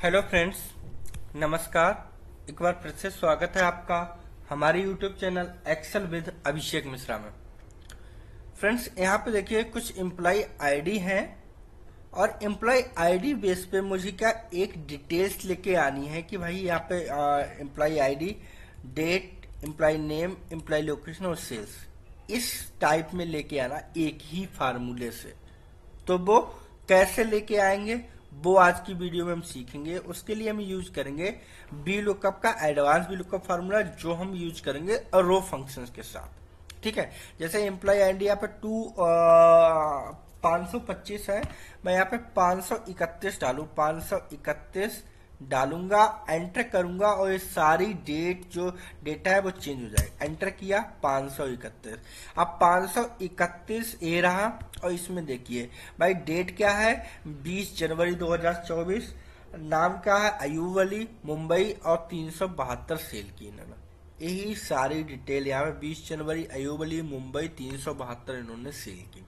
Hello friends, नमस्कार। एक बार फिर से स्वागत है आपका हमारे YouTube channel Excel with Abhishek Mishra में। फ्रेंड्स, यहाँ पे देखिए कुछ एम्प्लॉय आईडी हैं और एम्प्लॉय आईडी बेस पे मुझे क्या एक डिटेल्स लेके आनी है कि भाई यहाँ पे employ ID, date, employ name, employ location और सेल्स इस टाइप में लेके आना एक ही फार्मूले से। तो वो कैसे लेके आएंगे वो आज की वीडियो में हम सीखेंगे। उसके लिए हम यूज करेंगे बी लुकअप का एडवांस बी लुकअप फार्मूला, जो हम यूज करेंगे रो फंक्शंस के साथ। ठीक है, जैसे एम्प्लॉय आईडी यहाँ पे 525 है, मैं यहाँ पे 531 डालू, 531 डालूंगा, एंटर करूंगा और ये सारी डेट जो डेटा है वो चेंज हो जाएगा। एंटर किया 531। अब 531 ये रहा और इसमें देखिए भाई डेट क्या है 20 जनवरी 2024, नाम क्या है अयूब अली, मुंबई और 372 सेल की इन्होंने। यही सारी डिटेल यहाँ पे 20 जनवरी अयूब अली मुंबई 372 इन्होंने सेल की।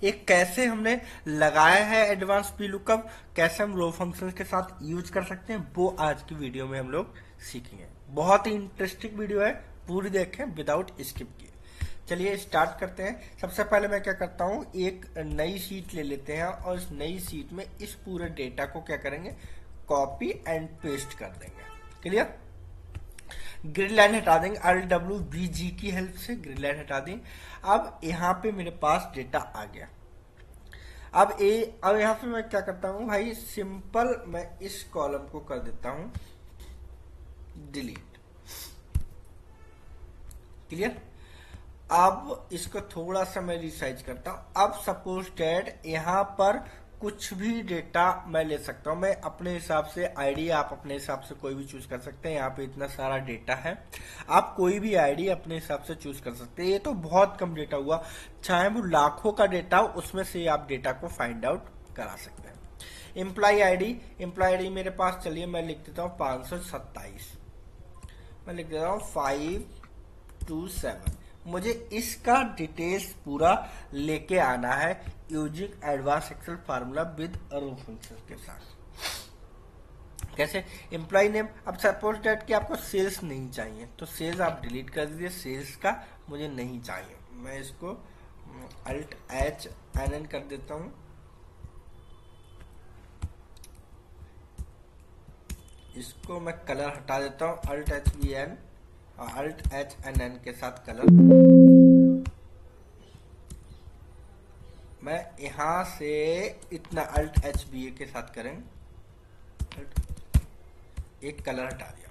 एक कैसे हमने लगाया है एडवांस पी लुकअप, कैसे हम रो फंक्शन के साथ यूज कर सकते हैं, वो आज की वीडियो में हम लोग सीखेंगे। बहुत ही इंटरेस्टिंग वीडियो है, पूरी देखें विदाउट स्किप किए। चलिए स्टार्ट करते हैं। सबसे पहले मैं क्या करता हूँ, एक नई शीट ले लेते हैं और इस नई शीट में इस पूरे डेटा को क्या करेंगे, कॉपी एंड पेस्ट कर देंगे। क्लियर? ग्रिड लाइन हटा देंगे, RWBG की हेल्प से ग्रिड लाइन हटा दें। अब यहाँ पे मेरे पास डेटा आ गया। अब यहाँ पे मैं क्या करता हूँ भाई, सिंपल मैं इस कॉलम को कर देता हूँ डिलीट। क्लियर? अब इसको थोड़ा सा मैं रिसाइज करता हूं। अब सपोज डैट यहाँ पर कुछ भी डेटा मैं ले सकता हूं, मैं अपने हिसाब से आईडी, आप अपने हिसाब से कोई भी चूज कर सकते हैं। यहाँ पे इतना सारा डेटा है, आप कोई भी आईडी अपने हिसाब से चूज कर सकते हैं। ये तो बहुत कम डेटा हुआ, चाहे वो लाखों का डेटा हो उसमें से आप डेटा को फाइंड आउट करा सकते हैं। एम्प्लॉय आईडी मेरे पास, चलिए मैं लिख देता हूँ 527, मैं लिख देता हूँ 527। मुझे इसका डिटेल्स पूरा लेके आना है using advance Excel formula with row function के साथ। कैसे? एम्प्लॉय नेम, अब सपोज डेट कि आपको सेल्स नहीं चाहिए तो सेल्स आप डिलीट कर दीजिए, सेल्स का मुझे नहीं चाहिए। मैं इसको Alt-H-N-N कर देता हूं। इसको मैं कलर हटा देता हूं, Alt-H-B-N और Alt-H-N-N के साथ कलर। मैं यहां से इतना Alt-H-B-A के साथ करें, एक कलर हटा दिया।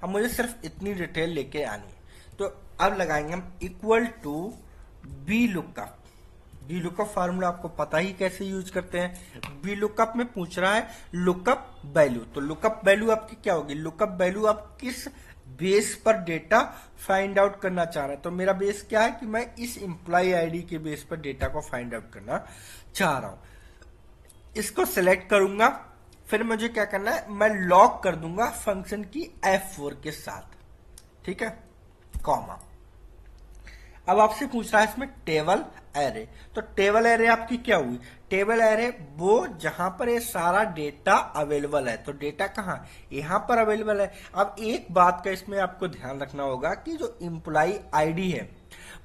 अब मुझे सिर्फ इतनी डिटेल लेके आनी है, तो अब लगाएंगे हम equal to B lookup. B lookup formula आपको पता ही कैसे यूज करते हैं। बी लुकअप में पूछ रहा है लुकअप वैल्यू, तो लुकअप वैल्यू आपकी क्या होगी, लुकअप वैल्यू आप किस बेस पर डेटा फाइंड आउट करना चाह रहे हैं। तो मेरा बेस क्या है कि मैं इस एम्प्लॉय आईडी के बेस पर डेटा को फाइंड आउट करना चाह रहा हूं। इसको सिलेक्ट करूंगा, फिर मुझे क्या करना है, मैं लॉक कर दूंगा फंक्शन की F4 के साथ। ठीक है, कॉमा। अब आपसे पूछ रहा है इसमें टेबल एरे, तो टेबल एरे आपकी क्या हुई, टेबल एरे वो जहां पर ये सारा डेटा अवेलेबल है। तो डेटा कहाँ, यहां पर अवेलेबल है। अब एक बात का इसमें आपको ध्यान रखना होगा कि जो एम्प्लॉय आईडी है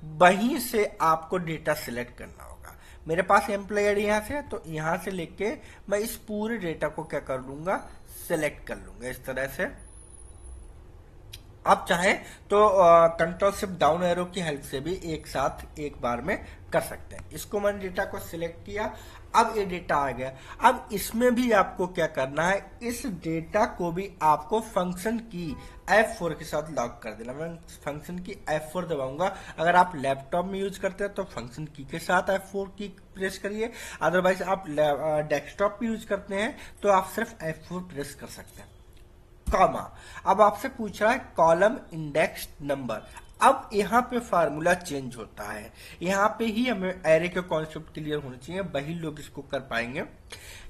वहीं से आपको डेटा सिलेक्ट करना होगा। मेरे पास एम्प्लॉय आईडी यहां से है, तो यहां से लेके मैं इस पूरे डेटा को क्या कर लूंगा, सिलेक्ट कर लूंगा इस तरह से। आप चाहे तो कंट्रोल शिफ्ट डाउन एरो की हेल्प से भी एक साथ एक बार में कर सकते हैं। इसको मैंने डेटा को सिलेक्ट किया, अब ये डेटा आ गया। अब इसमें भी आपको क्या करना है, इस डेटा को भी आपको फंक्शन की F4 के साथ लॉक कर देना। मैं फंक्शन की F4 दबाऊंगा। अगर आप लैपटॉप में यूज करते हैं तो फंक्शन की के साथ F4 की प्रेस करिए, अदरवाइज आप डेस्कटॉप पे यूज करते हैं तो आप सिर्फ F4 प्रेस कर सकते हैं। कॉमा। अब आपसे पूछ रहा है कॉलम इंडेक्स नंबर। अब यहाँ पे फार्मूला चेंज होता है, यहाँ पे ही हमें एरे के कॉन्सेप्ट क्लियर होने चाहिए, वही लोग इसको कर पाएंगे।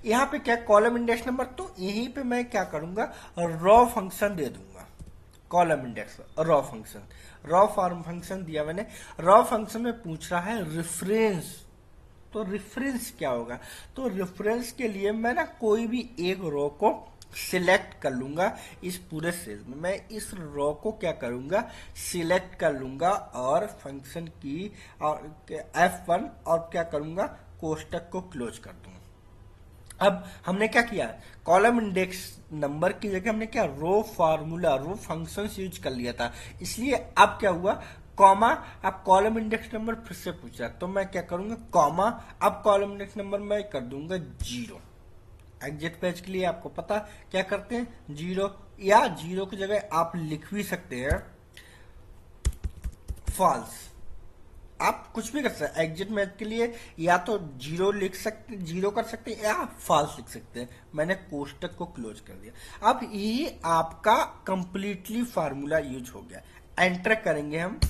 यहाँ पे क्या कॉलम इंडेक्स नंबर, तो यहीं पे मैं क्या करूंगा, रॉ फंक्शन दे दूंगा। Column index raw function, raw form function दिया मैंने। रॉ फंक्शन में पूछ रहा है रेफरेंस तो रेफरेंस क्या होगा? तो रेफरेंस के लिए मैं ना कोई भी एक रो को सिलेक्ट कर लूंगा इस पूरे सेल में। मैं इस रो को क्या करूंगा, सिलेक्ट कर लूंगा और फंक्शन की और F1 और क्या करूंगा, कोष्टक को क्लोज कर दूंगा। अब हमने क्या किया, कॉलम इंडेक्स नंबर की जगह हमने क्या रो फार्मूला, रो फंक्शंस यूज कर लिया था, इसलिए अब क्या हुआ, कॉमा, अब कॉलम इंडेक्स नंबर फिर से पूछा तो मैं क्या करूंगा, कॉमा, अब कॉलम इंडेक्स नंबर मैं कर दूंगा 0। एग्जिट पेज के लिए आपको पता क्या करते हैं, 0, या 0 की जगह आप लिख भी सकते हैं फॉल्स। आप कुछ भी कर सकते हैं एग्जिट मैच के लिए, या तो 0 लिख सकते, 0 कर सकते हैं, या फॉल्स लिख सकते हैं। मैंने कोष्टक को क्लोज कर दिया। अब ये आपका कंप्लीटली फार्मूला यूज हो गया। एंटर करेंगे हम।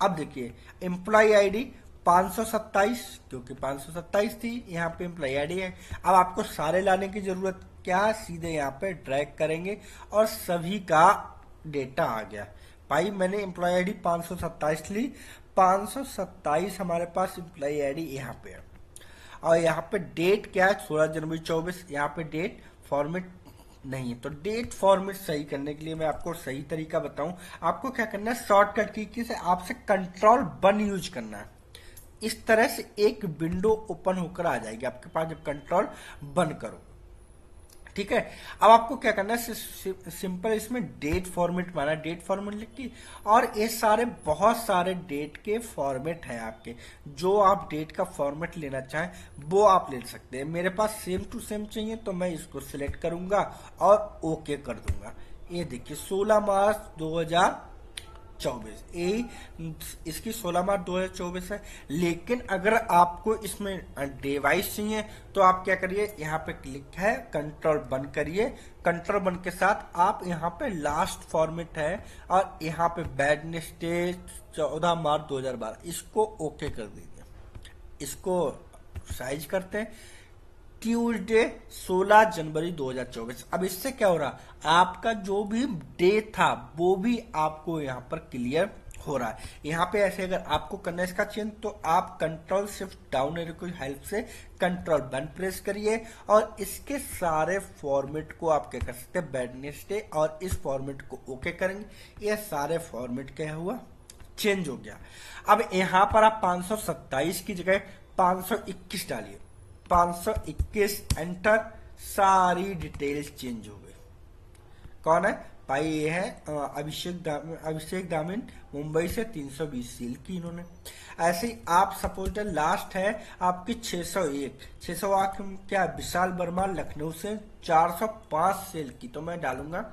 अब देखिए एम्प्लॉय आईडी 527, क्योंकि 527 थी, यहाँ पे एम्प्लॉय आईडी है। अब आपको सारे लाने की जरूरत क्या, सीधे यहाँ पे ड्रैग करेंगे और सभी का डेटा आ गया। भाई मैंने एम्प्लॉय आईडी 527 ली, 527 हमारे पास एम्प्लॉय आईडी यहाँ पे है। और यहाँ पे डेट क्या है, 16 जनवरी 24। यहाँ पे डेट फॉर्मेट नहीं है, तो डेट फॉर्मेट सही करने के लिए मैं आपको सही तरीका बताऊं। आपको क्या करना है, शॉर्टकट की से आपसे कंट्रोल 1 यूज करना है। इस तरह से एक विंडो ओपन होकर आ जाएगी आपके पास जब कंट्रोल 1 करो, ठीक है। अब आपको क्या करना है, सिंपल इसमें डेट फॉर्मेट माना, डेट फॉर्मेट लिख के, और ये सारे बहुत सारे डेट के फॉर्मेट हैं आपके, जो आप डेट का फॉर्मेट लेना चाहें वो आप ले सकते हैं। मेरे पास सेम टू सेम चाहिए तो मैं इसको सिलेक्ट करूंगा और ओके कर दूंगा। ये देखिए 16 मार्च 2024, इसकी 16 मार्च 2024 है। लेकिन अगर आपको इसमें डिवाइस चाहिए तो आप क्या करिए, यहाँ पे क्लिक है, कंट्रोल 1 करिए, कंट्रोल 1 के साथ आप यहाँ पे लास्ट फॉर्मेट है और यहाँ पे वेडनेसडे 14 मार्च 2012, इसको ओके कर दीजिए। इसको साइज करते हैं, ट्यूसडे 16 जनवरी 2024। अब इससे क्या हो रहा, आपका जो भी डे था वो भी आपको यहाँ पर क्लियर हो रहा है। यहाँ पे ऐसे अगर आपको करना है इसका चेंज तो आप कंट्रोल शिफ्ट डाउन एरो की हेल्प से कंट्रोल 1 प्रेस करिए और इसके सारे फॉर्मेट को आप क्या कर सकते हैं, वेडनेसडे, और इस फॉर्मेट को ओके करेंगे। ये सारे फॉर्मेट क्या हुआ, चेंज हो गया। अब यहाँ पर आप 527 की जगह 521 डालिए, 521 एंटर, सारी डिटेल्स चेंज हो गई। कौन है भाई, ये है अभिषेक दामिन, मुंबई से 320 सील की इन्होंने। ऐसे ही आप सपोज लास्ट है आपकी 601 क्या, विशाल वर्मा लखनऊ से 405 सेल की, तो मैं डालूंगा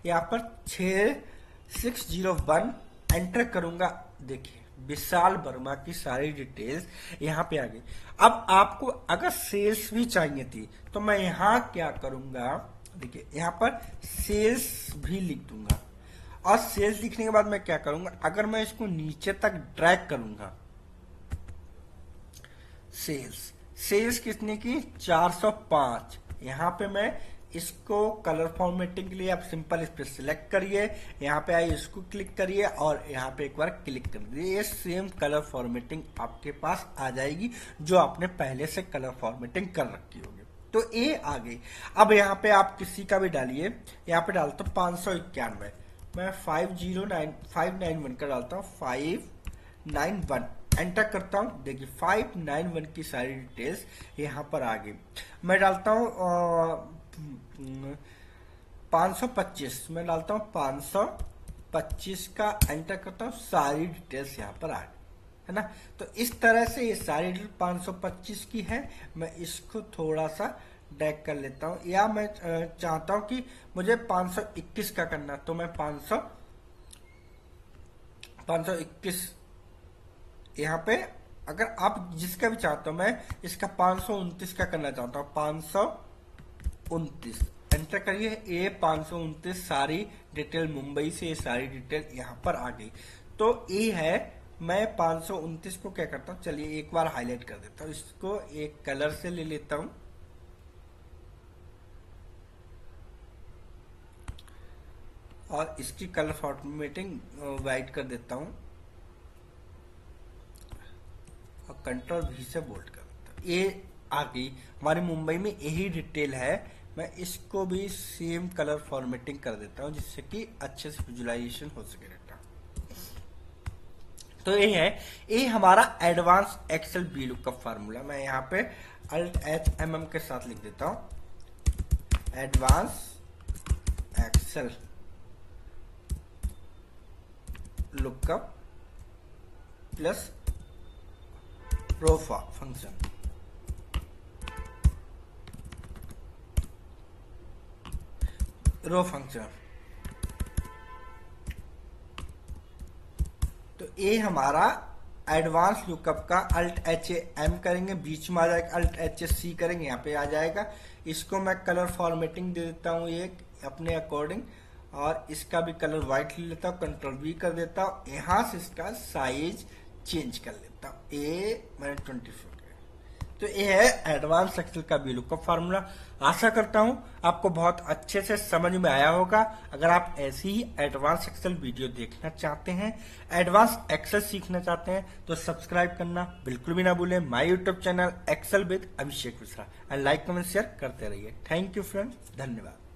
यहाँ पर 6601, एंटर करूंगा। देखिए विशाल वर्मा की सारी डिटेल्स यहाँ पे आ गई। अब आपको अगर सेल्स भी चाहिए थी तो मैं यहाँ क्या करूंगा, देखिए यहाँ पर सेल्स भी लिख दूंगा, और सेल्स लिखने के बाद मैं क्या करूंगा, अगर मैं इसको नीचे तक ड्रैग करूंगा, सेल्स कितने की 405, यहाँ पे मैं इसको कलर फॉर्मेटिंग के लिए आप सिंपल इस पे सिलेक्ट करिए, यहाँ पे आइए इसको क्लिक करिए और यहाँ पे एक बार क्लिक कर दीजिए। ये सेम कलर फॉर्मेटिंग आपके पास आ जाएगी जो आपने पहले से कलर फॉर्मेटिंग कर रखी होगी। तो ये आ गई। अब यहाँ पे आप किसी का भी डालिए, यहाँ पे डालता हूँ 591, मैं 591 का डालता हूँ, 591 एंटर करता हूँ। देखिए 591 की सारी डिटेल्स यहाँ पर आ गई। मैं डालता हूँ 525, मैं डालता हूँ 525 का, एंटर करता हूँ, सारी डिटेल्स यहाँ पर आ गई, है ना। तो इस तरह से ये सारी डिटेल 525 की है। मैं इसको थोड़ा सा ड्रैग कर लेता हूँ, या मैं चाहता हूँ कि मुझे 521 का करना, तो मैं 521 यहाँ पे, अगर आप जिसका भी चाहते हो, मैं इसका 529 का करना चाहता हूँ, 529 एंटर करिए। ये 529 सारी डिटेल मुंबई से, ये सारी डिटेल यहाँ पर आ गई। तो ये है, मैं 529 को क्या करता हूँ, चलिए एक बार हाईलाइट कर देता हूँ, इसको एक कलर से ले लेता हूँ और इसकी कलर फॉर्मेटिंग वाइट कर देता हूँ और कंट्रोल V से बोल्ड कर देता हूँ। ये आ गई हमारी मुंबई में, यही डिटेल है। मैं इसको भी सेम कलर फॉर्मेटिंग कर देता हूँ जिससे कि अच्छे से विजुअलाइजेशन हो सके डाटा। तो ये है, ये हमारा एडवांस एक्सेल बी लुक का फार्मूला। मैं यहाँ पे Alt+H+MM के साथ लिख देता हूँ, advance excel lookup plus row function. Row function, तो ये हमारा एडवांस लुकअप का Alt+H+M करेंगे, बीच में आ जाएगा Alt+H+C करेंगे, यहाँ पे आ जाएगा। इसको मैं कलर फॉर्मेटिंग दे देता हूँ एक अपने अकॉर्डिंग, और इसका भी कलर व्हाइट ले लेता हूँ, Ctrl+V कर देता हूँ, यहाँ से इसका साइज चेंज कर लेता हूँ। ये मैंने 24 किया। तो ये है एडवांस एक्सेल का वी लुकअप फार्मूला। आशा करता हूँ आपको बहुत अच्छे से समझ में आया होगा। अगर आप ऐसी ही एडवांस एक्सेल वीडियो देखना चाहते हैं, एडवांस एक्सेल सीखना चाहते हैं, तो सब्सक्राइब करना बिल्कुल भी ना भूलें my YouTube channel Excel with Abhishek Mishra, and like comment share करते रहिए। थैंक यू फ्रेंड्स, धन्यवाद।